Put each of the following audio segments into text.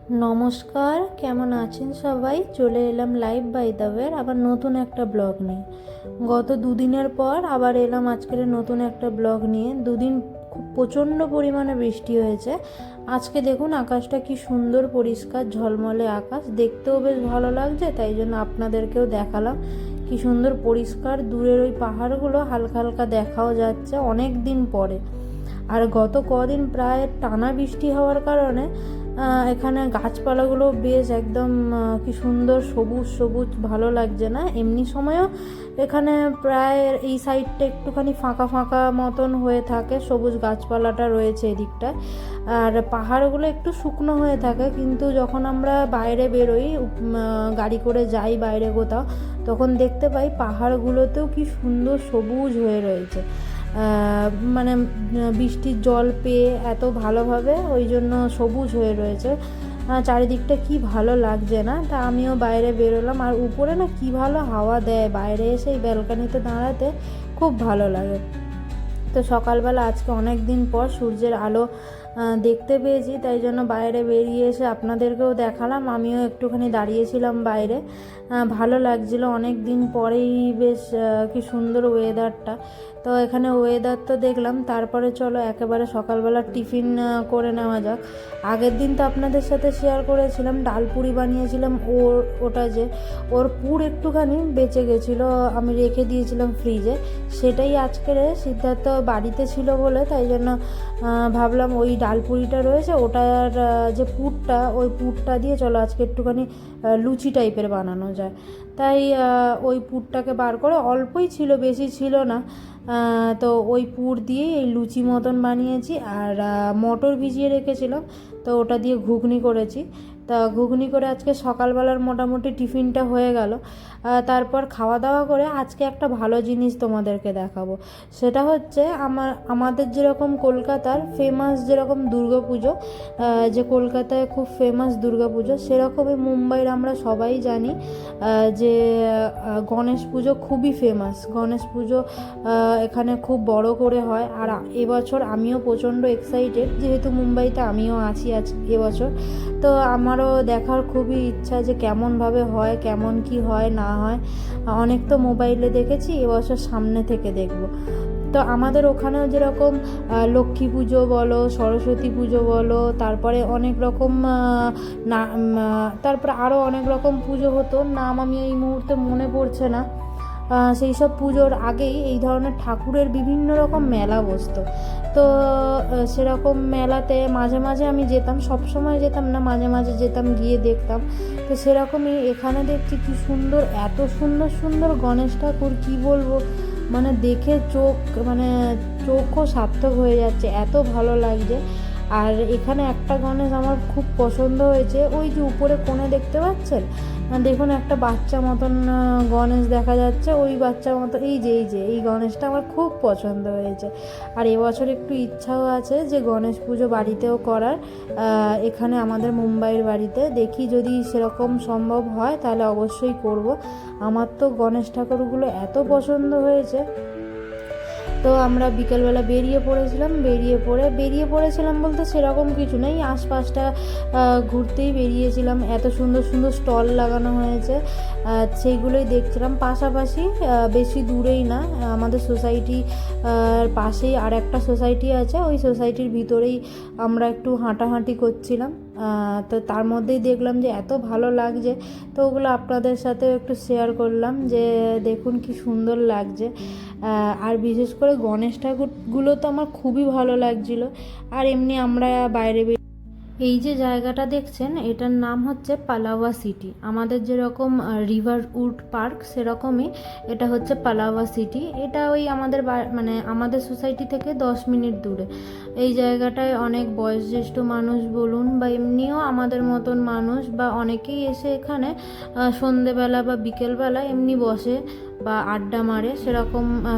নমস্কার, কেমন আছেন সবাই? চলে এলাম লাইভ বাই দ্য ওয়ে আবার নতুন একটা ব্লগ নিয়ে। গত দুদিনের পর আবার এলাম আজকের নতুন একটা ব্লগ নিয়ে। দুদিন খুব প্রচণ্ড পরিমাণে বৃষ্টি হয়েছে। আজকে দেখুন আকাশটা কি সুন্দর পরিষ্কার ঝলমলে আকাশ, দেখতেও বেশ ভালো লাগছে, তাই জন্য আপনাদেরকেও দেখালাম কি সুন্দর পরিষ্কার। দূরের ওই পাহাড়গুলো হালকা হালকা দেখাও যাচ্ছে অনেক দিন পরে। আর গত কদিন প্রায় টানা বৃষ্টি হওয়ার কারণে এখানে গাছপালাগুলো বেশ একদম কি সুন্দর সবুজ সবুজ, ভালো লাগছে না? এমনি সময়ও এখানে প্রায় এই সাইডটা একটুখানি ফাঁকা ফাঁকা মতন হয়ে থাকে, সবুজ গাছপালাটা রয়েছে এদিকটায়। আর পাহাড়গুলো একটু শুকনো হয়ে থাকে, কিন্তু যখন আমরা বাইরে বেরোই, গাড়ি করে যাই বাইরে কোথাও, তখন দেখতে পাই পাহাড়গুলোতেও কি সুন্দর সবুজ হয়ে রয়েছে। মানে বৃষ্টির জল পেয়ে এত ভালোভাবে ওই জন্য সবুজ হয়ে রয়েছে চারিদিকটা, কি ভালো লাগছে না? তা আমিও বাইরে বেরোলাম, আর উপরে না কি ভালো হাওয়া দেয়, বাইরে এসে এই ব্যালকানিতে দাঁড়াতে খুব ভালো লাগে। তো সকালবেলা আজকে অনেক দিন পর সূর্যের আলো দেখতে পেয়েছি, তাই জন্য বাইরে বেরিয়ে এসে আপনাদেরকেও দেখালাম। আমিও একটুখানি দাঁড়িয়েছিলাম বাইরে, ভালো লাগছিল অনেক দিন পরেই, বেশ কি সুন্দর ওয়েদারটা। তো এখানে ওয়েদার তো দেখলাম, তারপরে চলো একেবারে সকালবেলা টিফিন করে নেওয়া যাক। আগের দিন তো আপনাদের সাথে শেয়ার করেছিলাম ডালপুরি বানিয়েছিলাম, ওটা যে ওর পুর একটুখানি বেঁচে গেছিলো, আমি রেখে দিয়েছিলাম ফ্রিজে। সেটাই আজকের সিদ্ধার্থ বাড়িতে ছিল বলে, তাই জন্য ভাবলাম ওই ডালপুরিটা রয়েছে ওটার যে পুরটা, ওই পুরটা দিয়ে চলো আজকে একটুখানি লুচি টাইপের বানানো যায়। তাই ওই পুরটাকে বার করে, অল্পই ছিল, বেশি ছিল না, তো ওই পুর দিয়ে এই লুচি মতন বানিয়েছি। আর মটর ভিজিয়ে রেখেছিলাম, তো ওটা দিয়ে ঘুগনি করেছি। তা ঘুগনি করে আজকে সকালবেলার মোটামুটি টিফিনটা হয়ে গেল। তারপর খাওয়া দাওয়া করে আজকে একটা ভালো জিনিস তোমাদেরকে দেখাবো। সেটা হচ্ছে আমাদের যেরকম কলকাতার ফেমাস যেরকম দুর্গাপুজো, যে কলকাতায় খুব ফেমাস দুর্গাপুজো, সেরকমই মুম্বাইয়ের আমরা সবাই জানি যে গণেশ পুজো খুবই ফেমাস। গণেশ পুজো এখানে খুব বড় করে হয়। আর এবছর আমিও প্রচণ্ড এক্সাইটেড, যেহেতু মুম্বাইতে আমিও আছি এবছর। তো আমারও দেখার খুবই ইচ্ছা যে কেমনভাবে হয়, কেমন কি হয় না হয়। অনেক তো মোবাইলে দেখেছি, এবছর সামনে থেকে দেখব। তো আমাদের ওখানেও যেরকম লক্ষ্মী পুজো বলো, সরস্বতী পুজো বলো, তারপরে অনেক রকম তারপরে আরও অনেক রকম পুজো হতো, নাম আমি এই মুহূর্তে মনে পড়ছে না। সেই সব পুজোর আগেই এই ধরনের ঠাকুরের বিভিন্ন রকম মেলা বসতো। তো সেরকম মেলাতে মাঝে মাঝে আমি যেতাম, সব সময় যেতাম না, মাঝে মাঝে যেতাম, গিয়ে দেখতাম। তো সেরকমই এখানে দেখছি কি সুন্দর, এত সুন্দর সুন্দর গণেশ ঠাকুর, কী বলবো, মানে দেখে চোখও সার্থক হয়ে যাচ্ছে, এত ভালো লাগছে। আর এখানে একটা গণেশ আমার খুব পছন্দ হয়েছে, ওই যে উপরে কোণে দেখতে পাচ্ছেন, দেখুন একটা বাচ্চা মতন গণেশ দেখা যাচ্ছে, ওই বাচ্চা মতো এই গণেশটা আমার খুব পছন্দ হয়েছে। আর এবছর একটু ইচ্ছাও আছে যে গণেশ পুজো বাড়িতেও করার, এখানে আমাদের মুম্বাইয়ের বাড়িতে। দেখি যদি সেরকম সম্ভব হয় তাহলে অবশ্যই করব। আমার তো গণেশ ঠাকুরগুলো এত পছন্দ হয়েছে। তো আমরা বিকেলবেলা বেরিয়ে পড়েছিলাম বলতে সেরকম কিছু নেই, আশপাশটা ঘুরতেই বেরিয়েছিলাম। এত সুন্দর সুন্দর স্টল লাগানো হয়েছে, সেইগুলোই দেখছিলাম। পাশাপাশি বেশি দূরেই না, আমাদের সোসাইটি পাশেই আর একটা সোসাইটি আছে, ওই সোসাইটির ভিতরেই আমরা একটু হাঁটাহাঁটি করছিলাম। তো তার মধ্যেই দেখলাম যে এত ভালো লাগছে, তো ওগুলো আপনাদের সাথেও একটু শেয়ার করলাম যে দেখুন কি সুন্দর লাগছে। আর বিশেষ করে গণেশ ঠাকুরগুলো তো আমার খুবই ভালো লাগছিল। আর এমনি আমরা বাইরে এই যে জায়গাটা দেখছেন, এটার নাম হচ্ছে পালাওয়া সিটি। আমাদের যেরকম রিভারউড পার্ক, সেরকমই এটা হচ্ছে পালাওয়া সিটি। এটা ওই আমাদের সোসাইটি থেকে 10 মিনিট দূরে। এই জায়গাটায় অনেক বয়োজ্যেষ্ঠ মানুষ বলুন, বা এমনিও আমাদের মতন মানুষ বা অনেকেই এসে এখানে সন্ধেবেলা বা বিকেলবেলা এমনি বসে বা আড্ডা মারে,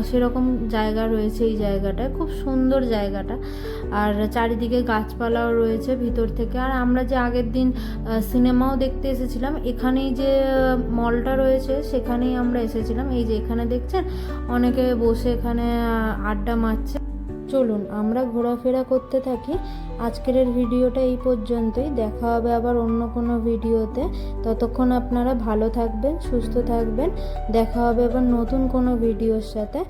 সেরকম জায়গা রয়েছে এই জায়গাটায়। খুব সুন্দর জায়গাটা, আর চারিদিকে গাছপালাও রয়েছে ভিতর থেকে। আর আমরা যে আগের দিন সিনেমাও দেখতে এসেছিলাম, এখানেই যে মলটা রয়েছে সেখানেই আমরা এসেছিলাম। এই যে এখানে দেখছেন অনেকে বসে এখানে আড্ডা মারছে। চলুন আমরা ঘোরাফেরা করতে থাকি। আজকের ভিডিওটা এই পর্যন্তই, দেখা হবে আবার অন্য কোনো ভিডিওতে। ততক্ষণ আপনারা ভালো থাকবেন, সুস্থ থাকবেন, দেখা হবে আবার নতুন কোনো ভিডিওর সাথে।